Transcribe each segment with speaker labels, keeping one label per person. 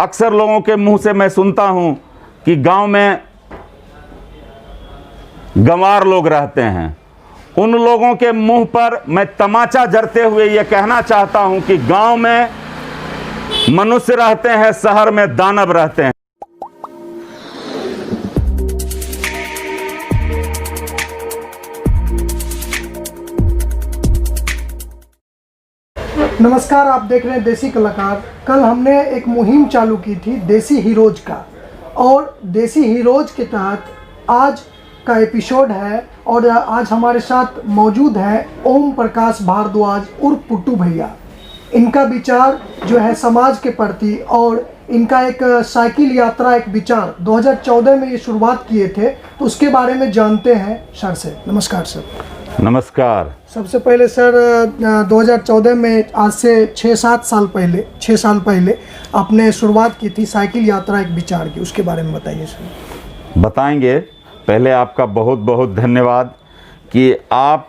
Speaker 1: अक्सर लोगों के मुंह से मैं सुनता हूं कि गांव में गंवार लोग रहते हैं। उन लोगों के मुंह पर मैं तमाचा जरते हुए ये कहना चाहता हूं कि गांव में मनुष्य रहते हैं, शहर में दानव रहते हैं।
Speaker 2: नमस्कार, आप देख रहे हैं देसी कलाकार। कल हमने एक मुहिम चालू की थी देसी हीरोज का, और देसी हीरोज के तहत आज का एपिसोड है। और आज हमारे साथ मौजूद है ओम प्रकाश भारद्वाज उर्फ पुट्टू भैया। इनका विचार जो है समाज के प्रति, और इनका एक साइकिल यात्रा, एक विचार 2014 में ये शुरुआत किए थे, तो उसके बारे में जानते हैं सर से। नमस्कार सर।
Speaker 1: नमस्कार।
Speaker 2: सबसे पहले सर, 2014 में आज से 6 साल पहले आपने शुरुआत की थी साइकिल यात्रा एक विचार की, उसके बारे में बताइए सर।
Speaker 1: बताएंगे। पहले आपका बहुत बहुत धन्यवाद कि आप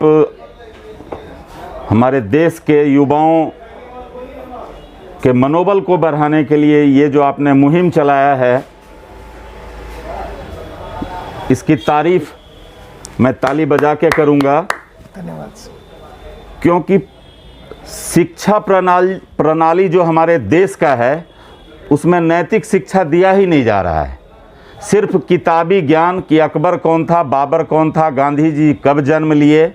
Speaker 1: हमारे देश के युवाओं के मनोबल को बढ़ाने के लिए ये जो आपने मुहिम चलाया है, इसकी तारीफ मैं ताली बजा के करूँगा।
Speaker 2: धन्यवाद सर।
Speaker 1: क्योंकि शिक्षा प्रणाली जो हमारे देश का है, उसमें नैतिक शिक्षा दिया ही नहीं जा रहा है। सिर्फ किताबी ज्ञान कि अकबर कौन था, बाबर कौन था, गांधी जी कब जन्म लिए,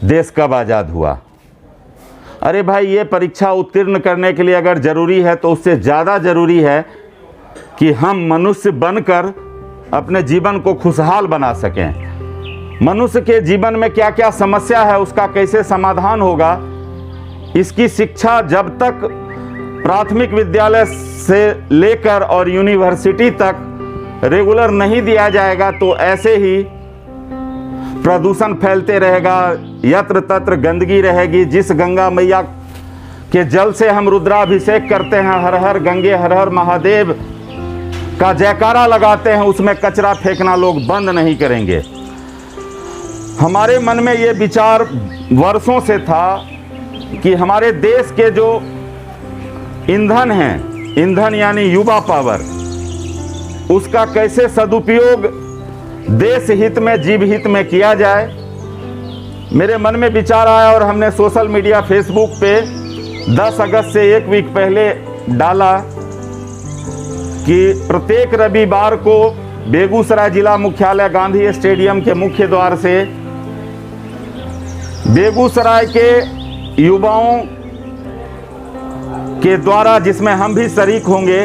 Speaker 1: देश कब आज़ाद हुआ। अरे भाई, ये परीक्षा उत्तीर्ण करने के लिए अगर ज़रूरी है तो उससे ज़्यादा ज़रूरी है कि हम मनुष्य बनकर अपने जीवन को खुशहाल बना सकें। मनुष्य के जीवन में क्या क्या समस्या है, उसका कैसे समाधान होगा, इसकी शिक्षा जब तक प्राथमिक विद्यालय से लेकर और यूनिवर्सिटी तक रेगुलर नहीं दिया जाएगा तो ऐसे ही प्रदूषण फैलते रहेगा, यत्र तत्र गंदगी रहेगी। जिस गंगा मैया के जल से हम रुद्राभिषेक करते हैं, हर हर गंगे हर हर महादेव का जयकारा लगाते हैं, उसमें कचरा फेंकना लोग बंद नहीं करेंगे। हमारे मन में ये विचार वर्षों से था कि हमारे देश के जो ईंधन हैं, ईंधन यानी युवा पावर, उसका कैसे सदुपयोग देश हित में, जीव हित में किया जाए। मेरे मन में विचार आया और हमने सोशल मीडिया फेसबुक पे 10 अगस्त से एक वीक पहले डाला कि प्रत्येक रविवार को बेगूसराय जिला मुख्यालय गांधी स्टेडियम के मुख्य द्वार से बेगूसराय के युवाओं के द्वारा, जिसमें हम भी शरीक होंगे।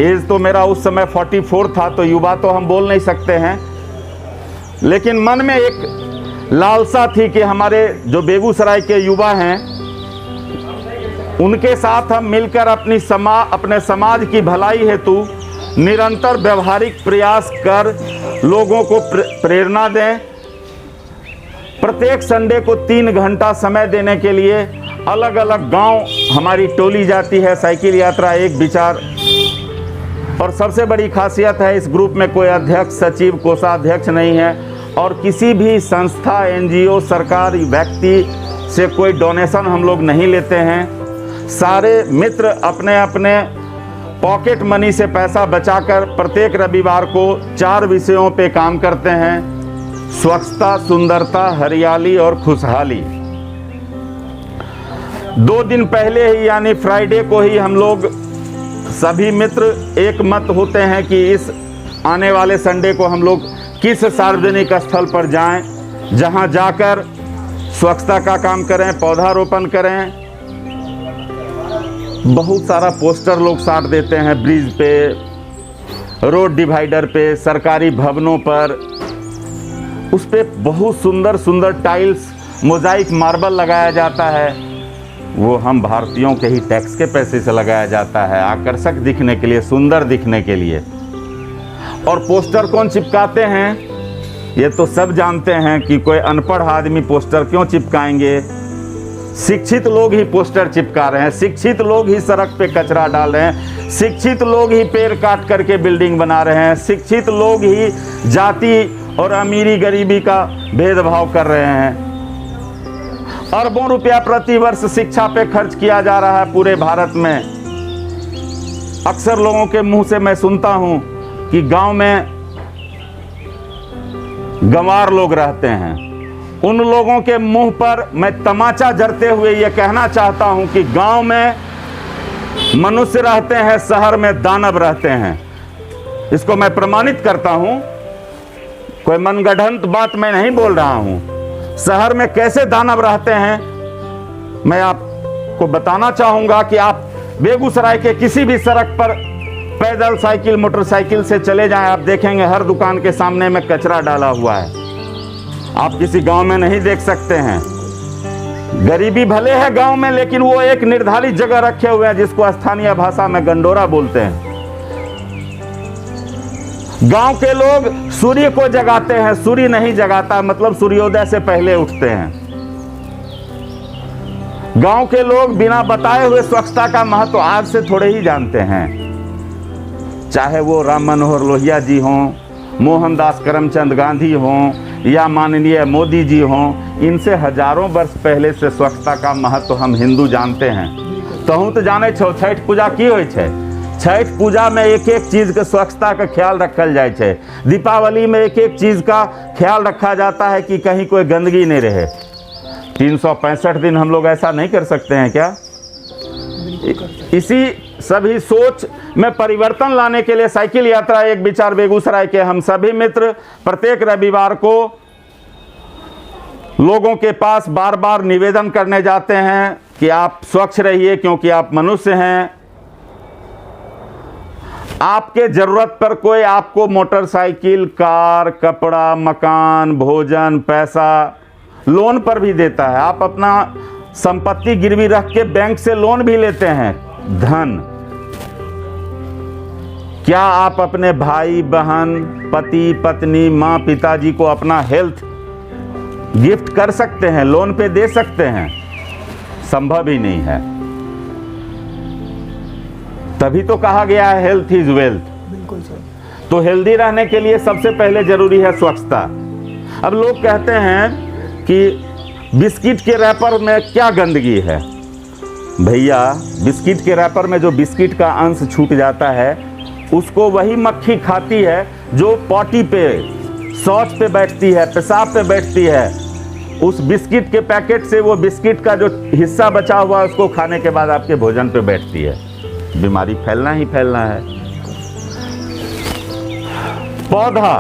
Speaker 1: एज तो मेरा उस समय 44 था, तो युवा तो हम बोल नहीं सकते हैं, लेकिन मन में एक लालसा थी कि हमारे जो बेगूसराय के युवा हैं, उनके साथ हम मिलकर अपने समाज की भलाई हेतु निरंतर व्यवहारिक प्रयास कर लोगों को प्रेरणा दें। प्रत्येक संडे को 3 घंटा समय देने के लिए अलग अलग गांव हमारी टोली जाती है। साइकिल यात्रा एक विचार। और सबसे बड़ी खासियत है, इस ग्रुप में कोई अध्यक्ष, सचिव, कोषाध्यक्ष नहीं है, और किसी भी संस्था, एनजीओ, सरकार, व्यक्ति से कोई डोनेशन हम लोग नहीं लेते हैं। सारे मित्र अपने अपने पॉकेट मनी से पैसा बचाकर प्रत्येक रविवार को 4 विषयों पे काम करते हैं: स्वच्छता, सुंदरता, हरियाली और खुशहाली। 2 दिन पहले ही यानी फ्राइडे को ही हम लोग सभी मित्र एक मत होते हैं कि इस आने वाले संडे को हम लोग किस सार्वजनिक स्थल पर जाएं, जहां जाकर स्वच्छता का काम करें, पौधारोपण करें। बहुत सारा पोस्टर लोग साट देते हैं ब्रिज पे, रोड डिवाइडर पे, सरकारी भवनों पर। उस पे बहुत सुंदर सुंदर टाइल्स, मोजाइक मार्बल लगाया जाता है। वो हम भारतीयों के ही टैक्स के पैसे से लगाया जाता है, आकर्षक दिखने के लिए, सुंदर दिखने के लिए। और पोस्टर कौन चिपकाते हैं, ये तो सब जानते हैं कि कोई अनपढ़ आदमी पोस्टर क्यों चिपकाएंगे। शिक्षित लोग ही पोस्टर चिपका रहे हैं, शिक्षित लोग ही सड़क पे कचरा डाल रहे हैं, शिक्षित लोग ही पेड़ काट करके बिल्डिंग बना रहे हैं, शिक्षित लोग ही जाति और अमीरी गरीबी का भेदभाव कर रहे हैं। अरबों रुपया प्रति वर्ष शिक्षा पे खर्च किया जा रहा है पूरे भारत में। अक्सर लोगों के मुंह से मैं सुनता हूं कि गांव में गंवार लोग रहते हैं। उन लोगों के मुंह पर मैं तमाचा जड़ते हुए ये कहना चाहता हूं कि गांव में मनुष्य रहते हैं, शहर में दानव रहते हैं। इसको मैं प्रमाणित करता हूं, कोई मनगढ़ंत बात मैं नहीं बोल रहा हूं। शहर में कैसे दानव रहते हैं मैं आपको बताना चाहूंगा कि आप बेगूसराय के किसी भी सड़क पर पैदल, साइकिल, मोटरसाइकिल से चले जाएं, आप देखेंगे हर दुकान के सामने में कचरा डाला हुआ है। आप किसी गांव में नहीं देख सकते हैं। गरीबी भले है गांव में, लेकिन वो एक निर्धारित जगह रखे हुए हैं जिसको स्थानीय भाषा में गंडोरा बोलते हैं। गांव के लोग सूर्य को जगाते हैं, सूर्य नहीं जगाता, मतलब सूर्योदय से पहले उठते हैं। गांव के लोग बिना बताए हुए स्वच्छता का महत्व आज से थोड़े ही जानते हैं। चाहे वो राम मनोहर लोहिया जी हों, मोहनदास करमचंद गांधी हों या माननीय मोदी जी हों, इनसे हजारों वर्ष पहले से स्वच्छता का महत्व हम हिंदू जानते हैं। तहूँ तो जाने छो छठ पूजा की होइ छे। छठ पूजा में एक एक चीज के स्वच्छता का ख्याल रखल जाए छे। दीपावली में एक एक चीज का ख्याल रखा जाता है कि कहीं कोई गंदगी नहीं रहे। 365 दिन हम लोग ऐसा नहीं कर सकते हैं क्या? इसी सभी सोच में परिवर्तन लाने के लिए साइकिल यात्रा एक विचार बेगूसराय के हम सभी मित्र प्रत्येक रविवार को लोगों के पास बार बार निवेदन करने जाते हैं कि आप स्वच्छ रहिए, क्योंकि आप मनुष्य हैं। आपके जरूरत पर कोई आपको मोटरसाइकिल, कार, कपड़ा, मकान, भोजन, पैसा लोन पर भी देता है। आप अपना संपत्ति गिरवी रख के बैंक से लोन भी लेते हैं, धन। क्या आप अपने भाई बहन, पति पत्नी, माँ पिताजी को अपना हेल्थ गिफ्ट कर सकते हैं, लोन पे दे सकते हैं? संभव ही नहीं है। तभी तो कहा गया है हेल्थ इज वेल्थ।
Speaker 2: बिल्कुल सर।
Speaker 1: तो हेल्दी रहने के लिए सबसे पहले जरूरी है स्वच्छता। अब लोग कहते हैं कि बिस्किट के रैपर में क्या गंदगी है। भैया, बिस्किट के रैपर में जो बिस्किट का अंश छूट जाता है उसको वही मक्खी खाती है जो पॉटी पे, शौच पे बैठती है, पेशाब पे बैठती है। उस बिस्किट के पैकेट से वो बिस्किट का जो हिस्सा बचा हुआ है उसको खाने के बाद आपके भोजन पे बैठती है। बीमारी फैलना ही फैलना है। पौधा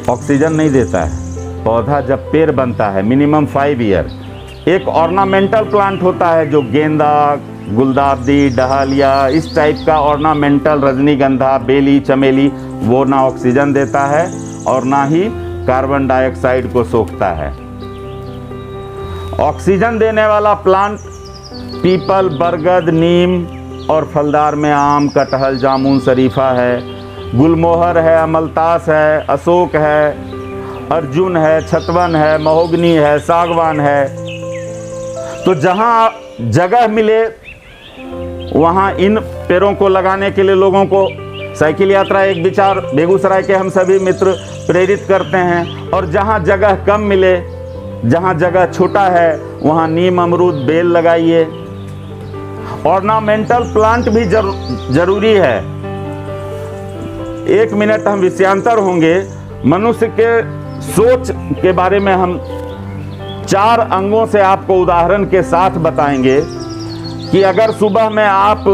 Speaker 1: ऑक्सीजन नहीं देता है। पौधा जब पेड़ बनता है मिनिमम 5 ईयर, एक ऑर्नामेंटल प्लांट होता है जो गेंदा, गुलदाबदी, डहालिया, इस टाइप का ऑर्नामेंटल, रजनीगंधा, बेली, चमेली, वो ना ऑक्सीजन देता है और ना ही कार्बन डाइऑक्साइड को सोखता है। ऑक्सीजन देने वाला प्लांट पीपल, बरगद, नीम और फलदार में आम, कटहल, जामुन, शरीफा है, गुलमोहर है, अमलतास है, अशोक है, अर्जुन है, छतवन है, महोगनी है, सागवान है। तो जहाँ जगह मिले वहाँ इन पेड़ों को लगाने के लिए लोगों को साइकिल यात्रा एक विचार बेगूसराय के हम सभी मित्र प्रेरित करते हैं। और जहाँ जगह कम मिले, जहाँ जगह छोटा है, वहाँ नीम, अमरूद, बेल लगाइए। ऑर्नामेंटल प्लांट भी जरूरी है। 1 मिनट हम विषयांतर होंगे। मनुष्य के सोच के बारे में हम 4 अंगों से आपको उदाहरण के साथ बताएंगे कि अगर सुबह में आप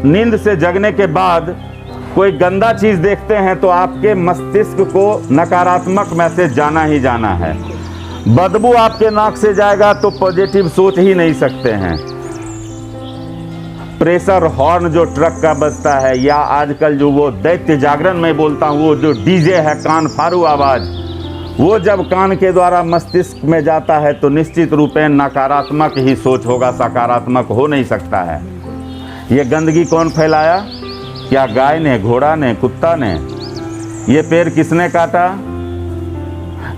Speaker 1: नींद से जगने के बाद कोई गंदा चीज़ देखते हैं तो आपके मस्तिष्क को नकारात्मक मैसेज जाना ही जाना है। बदबू आपके नाक से जाएगा तो पॉजिटिव सोच ही नहीं सकते हैं। प्रेशर हॉर्न जो ट्रक का बजता है, या आजकल जो वो दैत्य जागरण में बोलता हूँ, वो जो डीजे है, कान फाड़ू आवाज़, वो जब कान के द्वारा मस्तिष्क में जाता है तो निश्चित रूपेण नकारात्मक ही सोच होगा, सकारात्मक हो नहीं सकता है। ये गंदगी कौन फैलाया? क्या गाय ने, घोड़ा ने, कुत्ता ने? ये पेड़ किसने काटा?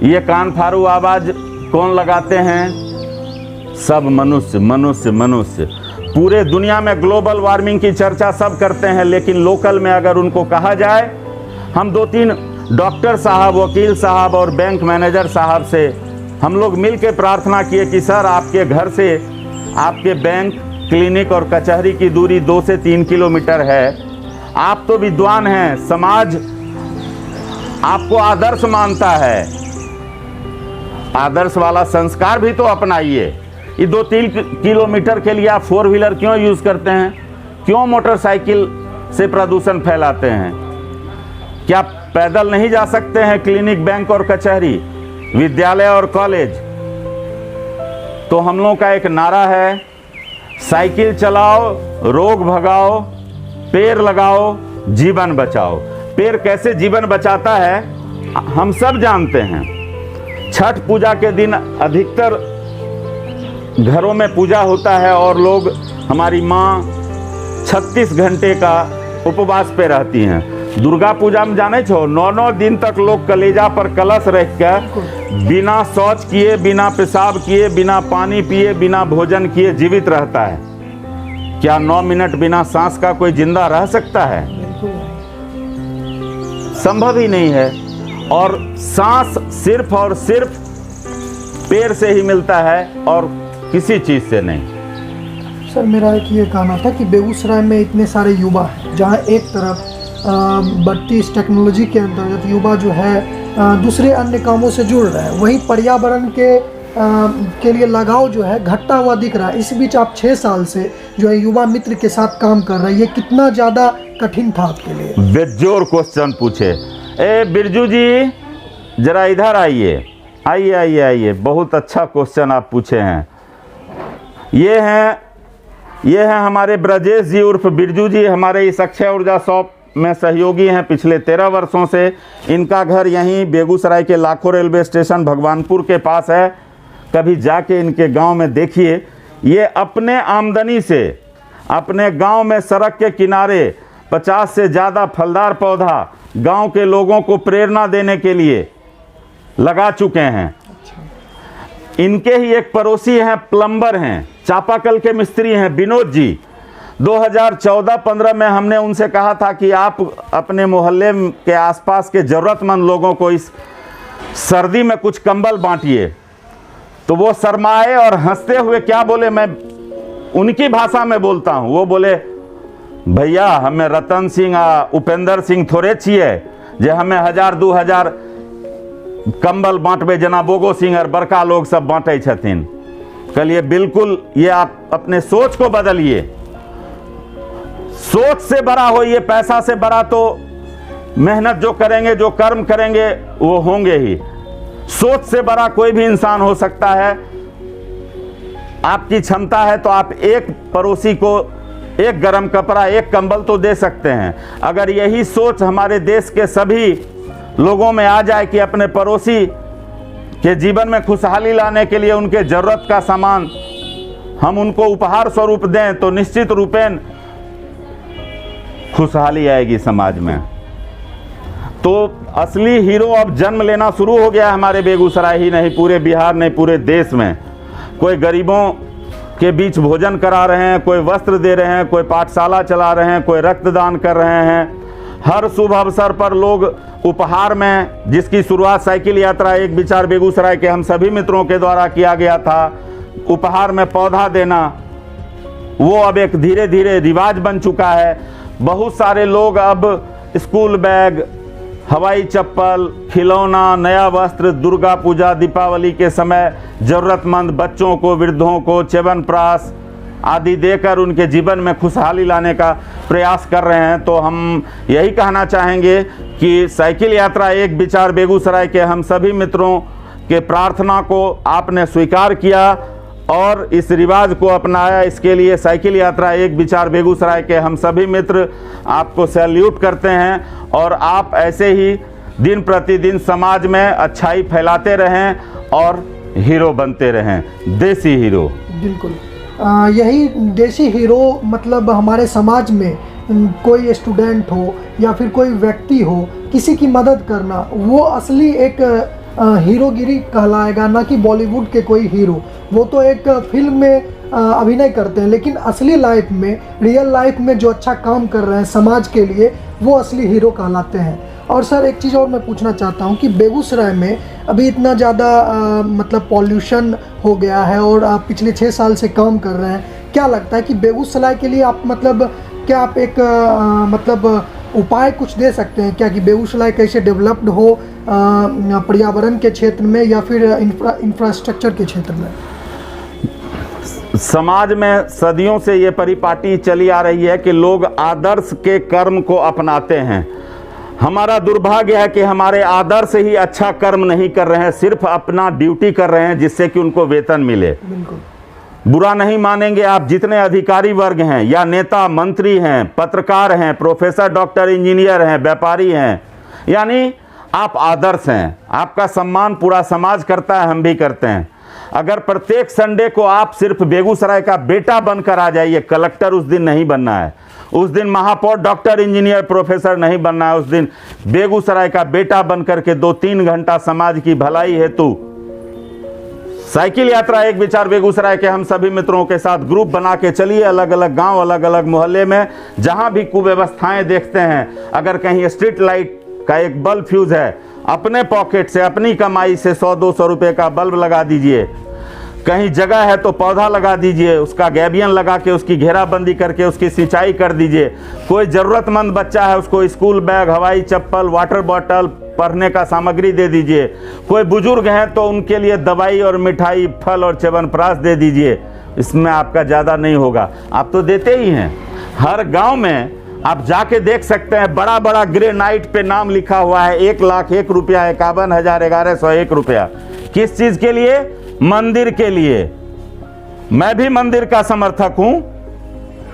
Speaker 1: ये कान फाड़ू आवाज़ कौन लगाते हैं? सब मनुष्य, मनुष्य, मनुष्य। पूरे दुनिया में ग्लोबल वार्मिंग की चर्चा सब करते हैं, लेकिन लोकल में अगर उनको कहा जाए, हम 2-3 डॉक्टर साहब, वकील साहब और बैंक मैनेजर साहब से हम लोग मिल के प्रार्थना किए कि सर आपके घर से आपके बैंक क्लिनिक और कचहरी की दूरी 2 से 3 किलोमीटर है। आप तो विद्वान हैं, समाज आपको आदर्श मानता है, आदर्श वाला संस्कार भी तो अपनाइए। ये 2-3 किलोमीटर के लिए आप 4 व्हीलर क्यों यूज़ करते हैं? क्यों मोटरसाइकिल से प्रदूषण फैलाते हैं? क्या पैदल नहीं जा सकते हैं क्लिनिक, बैंक और कचहरी, विद्यालय और कॉलेज? तो हम लोगों का एक नारा है, साइकिल चलाओ, रोग भगाओ, पेड़ लगाओ, जीवन बचाओ। पेड़ कैसे जीवन बचाता है हम सब जानते हैं। छठ पूजा के दिन अधिकतर घरों में पूजा होता है और लोग, हमारी माँ 36 घंटे का उपवास पे रहती हैं। दुर्गा पूजा में जाने छो 9 दिन तक लोग कलेजा पर कलश रख कर बिना शौच किए, बिना पेशाब किए, बिना पानी पिए, बिना भोजन किए जीवित रहता है। क्या 9 मिनट बिना सांस का कोई जिंदा रह सकता है? संभव ही नहीं है। और सांस सिर्फ और सिर्फ पेड़ से ही मिलता है और किसी चीज़ से नहीं।
Speaker 2: सर, मेरा एक ये कहना था कि बेगूसराय में इतने सारे युवा हैं, जहाँ एक तरफ बढ़ती इस टेक्नोलॉजी के अंतर्गत युवा जो है दूसरे अन्य कामों से जुड़ रहे हैं, वहीं पर्यावरण के लिए लगाव जो है घटता हुआ दिख रहा है। इस बीच आप 6 साल से जो है युवा मित्र के साथ काम कर रहे हैं, ये कितना ज़्यादा कठिन था आपके लिए? बेजोर
Speaker 1: क्वेश्चन पूछे। ए बिरजू जी, जरा इधर आइए, आइए आइए आइए। बहुत अच्छा क्वेश्चन आप पूछे हैं। ये हैं हमारे ब्रजेश जी उर्फ बिरजू जी, हमारे इस अक्षय ऊर्जा शॉप में सहयोगी हैं पिछले 13 वर्षों से। इनका घर यहीं बेगूसराय के लाखों रेलवे स्टेशन भगवानपुर के पास है। कभी जाके इनके गांव में देखिए। ये अपने आमदनी से अपने गांव में सड़क के किनारे 50 से ज़्यादा फलदार पौधा गांव के लोगों को प्रेरणा देने के लिए लगा चुके हैं। इनके ही एक पड़ोसी हैं, प्लम्बर हैं, चापाकल के मिस्त्री हैं, विनोद जी। 2014-15 में हमने उनसे कहा था कि आप अपने मोहल्ले के आसपास के ज़रूरतमंद लोगों को इस सर्दी में कुछ कंबल बांटिए। तो वो शर्माए और हंसते हुए क्या बोले, मैं उनकी भाषा में बोलता हूँ। वो बोले, भैया हमें रतन सिंह आ उपेंद्र सिंह थोड़े छिए जे हमें 1000-2000 कंबल बांटबे, जना बोगो सिंह और बड़का लोग सब बांटे छथिन। कहलिए बिल्कुल, ये आप अपने सोच को बदलिए। सोच से बड़ा होइए, पैसा से बड़ा तो मेहनत जो करेंगे, जो कर्म करेंगे वो होंगे ही। सोच से बड़ा कोई भी इंसान हो सकता है। आपकी क्षमता है तो आप एक पड़ोसी को एक गर्म कपड़ा, एक कंबल तो दे सकते हैं। अगर यही सोच हमारे देश के सभी लोगों में आ जाए कि अपने पड़ोसी के जीवन में खुशहाली लाने के लिए उनके ज़रूरत का सामान हम उनको उपहार स्वरूप दें, तो निश्चित रूपेण खुशहाली आएगी समाज में। तो असली हीरो अब जन्म लेना शुरू हो गया हमारे बेगूसराय ही नहीं, पूरे बिहार नहीं, पूरे देश में। कोई गरीबों के बीच भोजन करा रहे हैं, कोई वस्त्र दे रहे हैं, कोई पाठशाला चला रहे हैं, कोई रक्तदान कर रहे हैं। हर शुभ अवसर पर लोग उपहार में, जिसकी शुरुआत साइकिल यात्रा एक विचार बेगूसराय के हम सभी मित्रों के द्वारा किया गया था, उपहार में पौधा देना, वो अब एक धीरे धीरे रिवाज बन चुका है। बहुत सारे लोग अब स्कूल बैग, हवाई चप्पल, खिलौना, नया वस्त्र दुर्गा पूजा, दीपावली के समय ज़रूरतमंद बच्चों को, वृद्धों को च्यवनप्राश आदि देकर उनके जीवन में खुशहाली लाने का प्रयास कर रहे हैं। तो हम यही कहना चाहेंगे कि साइकिल यात्रा एक विचार बेगूसराय के हम सभी मित्रों के प्रार्थना को आपने स्वीकार किया और इस रिवाज को अपनाया। इसके लिए साइकिल यात्रा एक विचार बेगूसराय के हम सभी मित्र आपको सैल्यूट करते हैं और आप ऐसे ही दिन प्रतिदिन समाज में अच्छाई फैलाते रहें और हीरो बनते रहें, देसी हीरो।
Speaker 2: बिल्कुल, यही देसी हीरो मतलब हमारे समाज में कोई स्टूडेंट हो या फिर कोई व्यक्ति हो, किसी की मदद करना, वो असली एक हीरोगिरी कहलाएगा, ना कि बॉलीवुड के कोई हीरो। वो तो एक फिल्म में अभिनय करते हैं, लेकिन असली लाइफ में, रियल लाइफ में जो अच्छा काम कर रहे हैं समाज के लिए, वो असली हीरो कहलाते हैं। और सर एक चीज़ और मैं पूछना चाहता हूँ कि बेगूसराय में अभी इतना ज़्यादा मतलब पॉल्यूशन हो गया है और आप पिछले 6 साल से काम कर रहे हैं, क्या लगता है कि बेगूसराय के लिए आप मतलब क्या आप एक मतलब उपाय कुछ दे सकते हैं क्या कि बेगूसराय कैसे डेवलप्ड हो पर्यावरण के क्षेत्र में या फिर इंफ्रास्ट्रक्चर के क्षेत्र में?
Speaker 1: समाज में सदियों से ये परिपाटी चली आ रही है कि लोग आदर्श के कर्म को अपनाते हैं। हमारा दुर्भाग्य है कि हमारे आदर्श ही अच्छा कर्म नहीं कर रहे हैं, सिर्फ अपना ड्यूटी कर रहे हैं जिससे कि उनको वेतन मिले। बुरा नहीं मानेंगे आप, जितने अधिकारी वर्ग हैं या नेता मंत्री हैं, पत्रकार हैं, प्रोफेसर डॉक्टर इंजीनियर हैं, व्यापारी हैं, यानी आप आदर्श हैं, आपका सम्मान पूरा समाज करता है, हम भी करते हैं। अगर प्रत्येक संडे को आप सिर्फ बेगूसराय का बेटा बनकर आ जाइए, कलेक्टर उस दिन नहीं बनना है, उस दिन महापौर डॉक्टर इंजीनियर प्रोफेसर नहीं बनना है, उस दिन बेगूसराय का बेटा बनकर के 2-3 घंटा समाज की भलाई हेतु साइकिल यात्रा एक विचार बेगूसराय के हम सभी मित्रों के साथ ग्रुप बना के चलिए, अलग अलग गांव, अलग अलग मोहल्ले में जहां भी कुव्यवस्थाएं देखते हैं, अगर कहीं स्ट्रीट लाइट का एक बल्ब फ्यूज है, अपने पॉकेट से अपनी कमाई से 100-200 रुपए का बल्ब लगा दीजिए। कहीं जगह है तो पौधा लगा दीजिए, उसका गैबियन लगा के उसकी घेराबंदी करके उसकी सिंचाई कर दीजिए। कोई ज़रूरतमंद बच्चा है उसको स्कूल बैग, हवाई चप्पल, वाटर बॉटल, पढ़ने का सामग्री दे दीजिए। कोई बुजुर्ग हैं तो उनके लिए दवाई और मिठाई, फल और च्यवनप्राश दे दीजिए। इसमें आपका ज़्यादा नहीं होगा, आप तो देते ही हैं। हर गांव में आप जाके देख सकते हैं, बड़ा बड़ा ग्रेनाइट पे नाम लिखा हुआ है 1,01 रुपया, 51,1101 रुपया। किस चीज़ के लिए? मंदिर के लिए। मैं भी मंदिर का समर्थक हूं,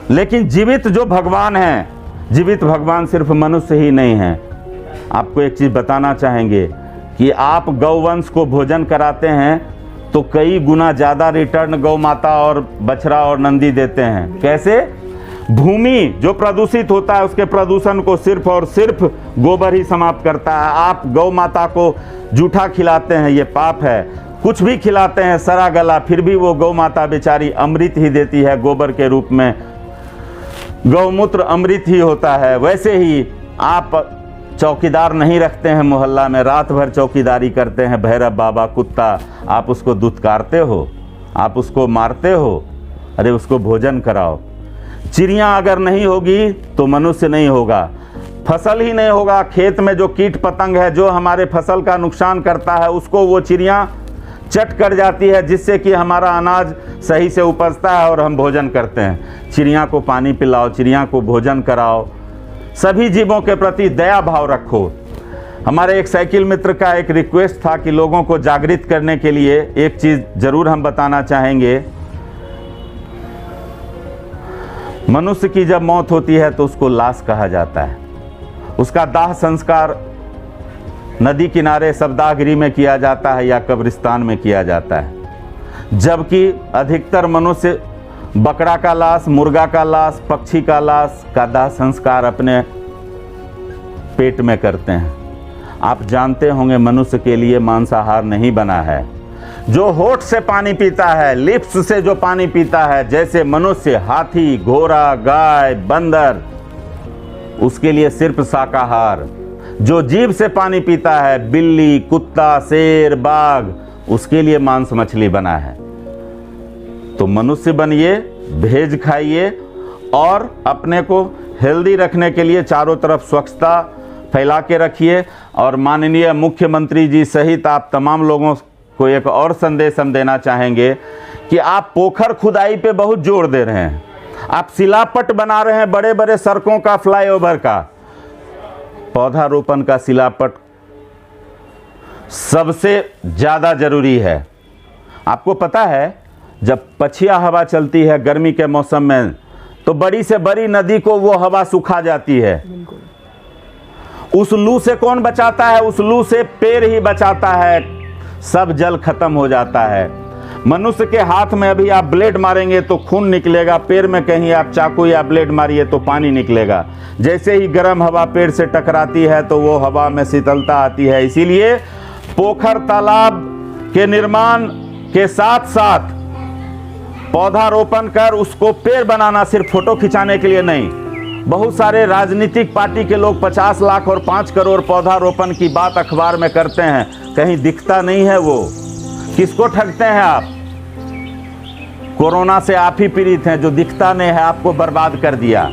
Speaker 1: लेकिन जीवित जो भगवान हैं, जीवित भगवान सिर्फ मनुष्य ही नहीं हैं। आपको एक चीज़ बताना चाहेंगे कि आप गौवंश को भोजन कराते हैं तो कई गुना ज़्यादा रिटर्न गौ माता और बछड़ा और नंदी देते हैं। कैसे? भूमि जो प्रदूषित होता है उसके प्रदूषण को सिर्फ और सिर्फ गोबर ही समाप्त करता है। आप गौ माता को जूठा खिलाते हैं, ये पाप है। कुछ भी खिलाते हैं सरा गला, फिर भी वो गौ माता बेचारी अमृत ही देती है गोबर के रूप में। गौमूत्र अमृत ही होता है। वैसे ही आप चौकीदार नहीं रखते हैं मोहल्ला में, रात भर चौकीदारी करते हैं भैरव बाबा कुत्ता, आप उसको दुत्कारते हो, आप उसको मारते हो। अरे उसको भोजन कराओ। चिड़िया अगर नहीं होगी तो मनुष्य नहीं होगा, फसल ही नहीं होगा। खेत में जो कीट पतंग है जो हमारे फसल का नुकसान करता है उसको वो चिड़िया चट कर जाती है, जिससे कि हमारा अनाज सही से उपजता है और हम भोजन करते हैं। चिड़िया को पानी पिलाओ, चिड़िया को भोजन कराओ, सभी जीवों के प्रति दया भाव रखो। हमारे एक साइकिल मित्र का एक रिक्वेस्ट था कि लोगों को जागृत करने के लिए एक चीज़ ज़रूर हम बताना चाहेंगे। मनुष्य की जब मौत होती है तो उसको लाश कहा जाता है। उसका दाह संस्कार नदी किनारे शब्दागिरी में किया जाता है या कब्रिस्तान में किया जाता है, जबकि अधिकतर मनुष्य बकरा का लाश, मुर्गा का लाश, पक्षी का लाश का दाह संस्कार अपने पेट में करते हैं। आप जानते होंगे मनुष्य के लिए मांसाहार नहीं बना है। जो होठ से पानी पीता है, लिप्स से जो पानी पीता है, जैसे मनुष्य, हाथी, घोड़ा, गाय, बंदर, उसके लिए सिर्फ शाकाहार। जो जीभ से पानी पीता है, बिल्ली, कुत्ता, शेर, बाघ, उसके लिए मांस मछली बना है। तो मनुष्य बनिए, भेज खाइए और अपने को हेल्दी रखने के लिए चारों तरफ स्वच्छता फैला के रखिए। और माननीय मुख्यमंत्री जी सहित आप तमाम लोगों को एक और संदेश हम देना चाहेंगे कि आप पोखर खुदाई पे बहुत जोर दे रहे हैं, आप शिलापट बना रहे हैं बड़े बड़े सड़कों का, फ्लाईओवर का। पौधारोपण का शिलापट सबसे ज़्यादा जरूरी है। आपको पता है जब पछिया हवा चलती है गर्मी के मौसम में तो बड़ी से बड़ी नदी को वो हवा सुखा जाती है। उस लू से कौन बचाता है? उस लू से पेड़ ही बचाता है। सब जल खत्म हो जाता है। मनुष्य के हाथ में अभी आप ब्लेड मारेंगे तो खून निकलेगा, पैर में कहीं आप चाकू या ब्लेड मारिए तो पानी निकलेगा। जैसे ही गर्म हवा पेड़ से टकराती है तो वो हवा में शीतलता आती है। इसीलिए पोखर तालाब के निर्माण के साथ साथ पौधारोपण कर उसको पेड़ बनाना सिर्फ फोटो खिंचाने के लिए नहीं, बहुत सारे राजनीतिक पार्टी के लोग 50 लाख और 5 करोड़ पौधारोपण की बात अखबार में करते हैं, कहीं दिखता नहीं है वो। किसको ठगते हैं आप? कोरोना से आप ही पीड़ित हैं, जो दिखता नहीं है आपको बर्बाद कर दिया।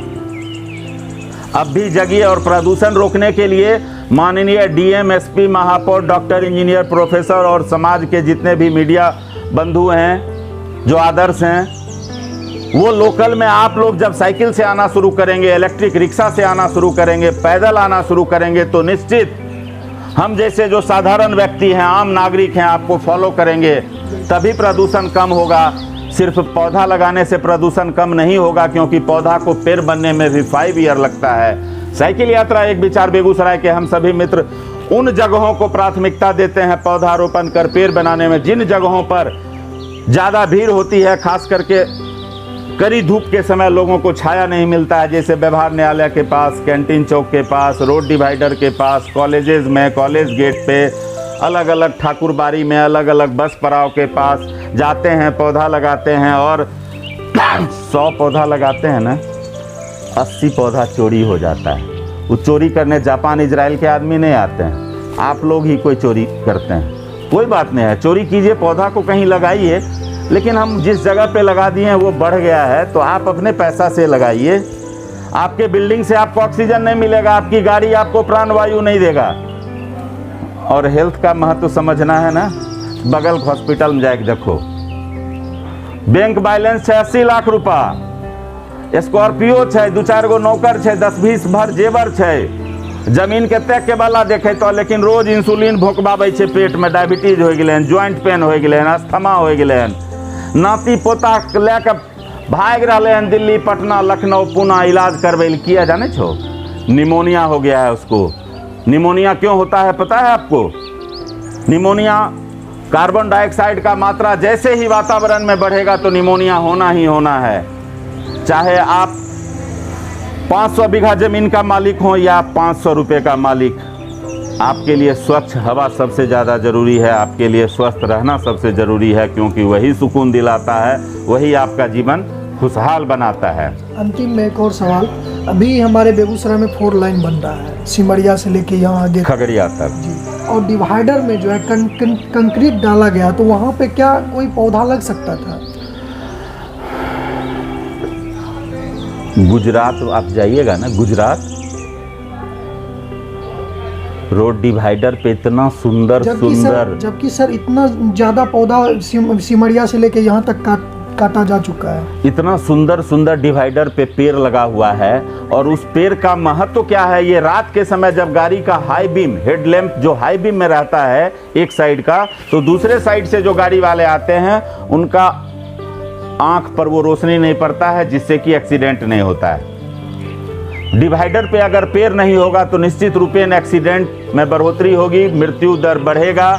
Speaker 1: अब भी जगिए और प्रदूषण रोकने के लिए माननीय डीएम, एसपी, महापौर, डॉक्टर, इंजीनियर, प्रोफेसर और समाज के जितने भी मीडिया बंधु हैं जो आदर्श हैं, वो लोकल में आप लोग जब साइकिल से आना शुरू करेंगे, इलेक्ट्रिक रिक्शा से आना शुरू करेंगे, पैदल आना शुरू करेंगे, तो निश्चित हम जैसे जो साधारण व्यक्ति हैं, आम नागरिक हैं, आपको फॉलो करेंगे, तभी प्रदूषण कम होगा। सिर्फ पौधा लगाने से प्रदूषण कम नहीं होगा, क्योंकि पौधा को पेड़ बनने में भी 5 ईयर लगता है। साइकिल यात्रा एक विचार बेगूसराय के हम सभी मित्र उन जगहों को प्राथमिकता देते हैं पौधारोपण कर पेड़ बनाने में जिन जगहों पर ज़्यादा भीड़ होती है, खास करके कड़ी धूप के समय लोगों को छाया नहीं मिलता है, जैसे व्यवहार न्यायालय के पास, कैंटीन चौक के पास, रोड डिवाइडर के पास, कॉलेजेस में, कॉलेज गेट पे, अलग अलग ठाकुरबाड़ी में, अलग अलग बस पड़ाव के पास जाते हैं, पौधा लगाते हैं और 100 पौधा लगाते हैं ना, 80 पौधा चोरी हो जाता है। वो चोरी करने जापान, इजराइल के आदमी नहीं आते हैं, आप लोग ही कोई चोरी करते हैं। कोई बात नहीं है, चोरी कीजिए, पौधा को कहीं लगाइए, लेकिन हम जिस जगह पे लगा दिए हैं वो बढ़ गया है, तो आप अपने पैसा से लगाइए। आपके बिल्डिंग से आपको ऑक्सीजन नहीं मिलेगा, आपकी गाड़ी आपको प्राणवायु नहीं देगा। और हेल्थ का महत्व समझना है ना, बगल हॉस्पिटल में जाके देखो, बैंक बैलेंस है 80 लाख रुपा, स्कॉर्पियो है, 2-4 गो नौकर है, 10-20 भर जेवर है, जमीन के तक के वाला देखे तो, लेकिन रोज इंसुलिन भोंकबाबै छे, पेट में डायबिटीज हो गए, ज्वाइंट पेन हो गए, अस्थमा हो गए, नाती पोता लेके भाग रहे हैं दिल्ली, पटना, लखनऊ, पुणे इलाज करवे किया। जाने छो निमोनिया हो गया है उसको। निमोनिया क्यों होता है पता है आपको? निमोनिया, कार्बन डाइऑक्साइड का मात्रा जैसे ही वातावरण में बढ़ेगा तो निमोनिया होना ही होना है। चाहे आप 500 बीघा जमीन का मालिक हो या 500 रुपये का मालिक, आपके लिए स्वच्छ हवा सबसे ज़्यादा ज़रूरी है, आपके लिए स्वस्थ रहना सबसे ज़रूरी है, क्योंकि वही सुकून दिलाता है, वही आपका जीवन खुशहाल बनाता है।
Speaker 2: अंतिम में एक और सवाल, अभी हमारे बेगूसराय में 4 लाइन बन रहा है, सिमरिया से लेके यहाँ आगे
Speaker 1: खगड़िया तक
Speaker 2: जी, और डिवाइडर में जो है कंक्रीट डाला गया, तो वहाँ पे क्या कोई पौधा लग सकता था?
Speaker 1: गुजरात आप जाइएगा ना, गुजरात रोड डिवाइडर पे इतना सुंदर
Speaker 2: जबकि सर इतना ज़्यादा पौधा सिमरिया से लेके यहाँ तक काटा जा चुका है।
Speaker 1: इतना सुंदर डिवाइडर पे पेड़ लगा हुआ है, और उस पेड़ का महत्व क्या है, ये रात के समय जब गाड़ी का हाई बीम, हेडलैम्प जो हाई बीम में रहता है एक साइड का, तो दूसरे साइड से जो गाड़ी वाले आते हैं उनका आंख पर वो रोशनी नहीं पड़ता है, जिससे कि एक्सीडेंट नहीं होता है। डिवाइडर पे अगर पेड़ नहीं होगा तो निश्चित रूपेण एक्सीडेंट में बढ़ोतरी होगी, मृत्यु दर बढ़ेगा,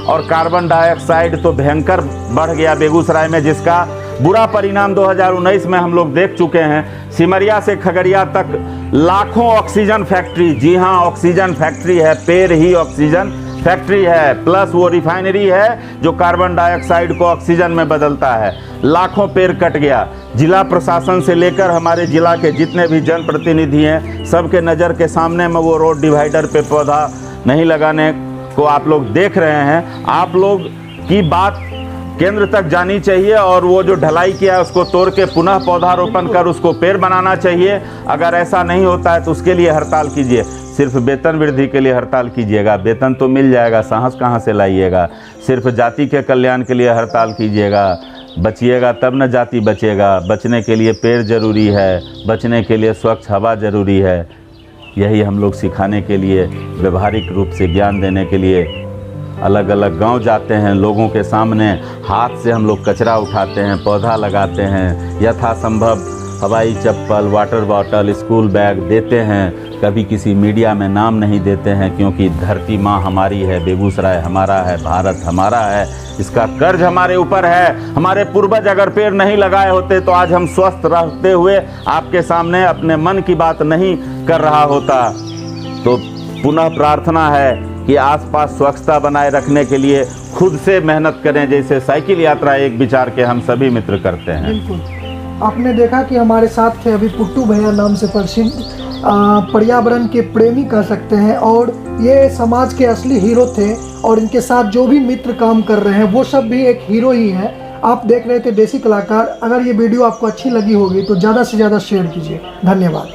Speaker 1: और कार्बन डाइऑक्साइड तो भयंकर बढ़ गया बेगूसराय में, जिसका बुरा परिणाम 2019 में हम लोग देख चुके हैं। सिमरिया से खगड़िया तक लाखों ऑक्सीजन फैक्ट्री, जी हाँ ऑक्सीजन फैक्ट्री है, पेड़ ही ऑक्सीजन फैक्ट्री है, प्लस वो रिफाइनरी है जो कार्बन डाइऑक्साइड को ऑक्सीजन में बदलता है। लाखों पेड़ कट गया। जिला प्रशासन से लेकर हमारे जिला के जितने भी जनप्रतिनिधि हैं, सबके नज़र के सामने में वो रोड डिवाइडर पे पौधा नहीं लगाने को आप लोग देख रहे हैं। आप लोग की बात केंद्र तक जानी चाहिए, और वो जो ढलाई किया है उसको तोड़ के पुनः पौधारोपण कर उसको पेड़ बनाना चाहिए। अगर ऐसा नहीं होता है तो उसके लिए हड़ताल कीजिए। सिर्फ वेतन वृद्धि के लिए हड़ताल कीजिएगा, वेतन तो मिल जाएगा, साहस कहाँ से लाइएगा। सिर्फ जाति के कल्याण के लिए हड़ताल कीजिएगा, बचिएगा तब न जाति बचेगा। बचने के लिए पेड़ जरूरी है, बचने के लिए स्वच्छ हवा जरूरी है। यही हम लोग सिखाने के लिए, व्यवहारिक रूप से ज्ञान देने के लिए अलग अलग गांव जाते हैं, लोगों के सामने हाथ से हम लोग कचरा उठाते हैं, पौधा लगाते हैं, यथासंभव हवाई चप्पल, वाटर बॉटल, स्कूल बैग देते हैं। कभी किसी मीडिया में नाम नहीं देते हैं, क्योंकि धरती माँ हमारी है, बेगूसराय हमारा है, भारत हमारा है, इसका कर्ज हमारे ऊपर है। हमारे पूर्वज अगर पेड़ नहीं लगाए होते तो आज हम स्वस्थ रहते हुए आपके सामने अपने मन की बात नहीं कर रहा होता। तो पुनः प्रार्थना है कि आसपास स्वच्छता बनाए रखने के लिए खुद से मेहनत करें, जैसे साइकिल यात्रा एक विचार के हम सभी मित्र करते हैं।
Speaker 2: बिल्कुल। आपने देखा कि हमारे साथ थे अभी पुट्टू भैया नाम से प्रसिद्ध पर्यावरण के प्रेमी कह सकते हैं, और ये समाज के असली हीरो थे। और इनके साथ जो भी मित्र काम कर रहे हैं वो सब भी एक हीरो ही है। आप देख रहे थे देसी कलाकार। अगर ये वीडियो आपको अच्छी लगी होगी तो ज़्यादा से ज़्यादा शेयर कीजिए। धन्यवाद।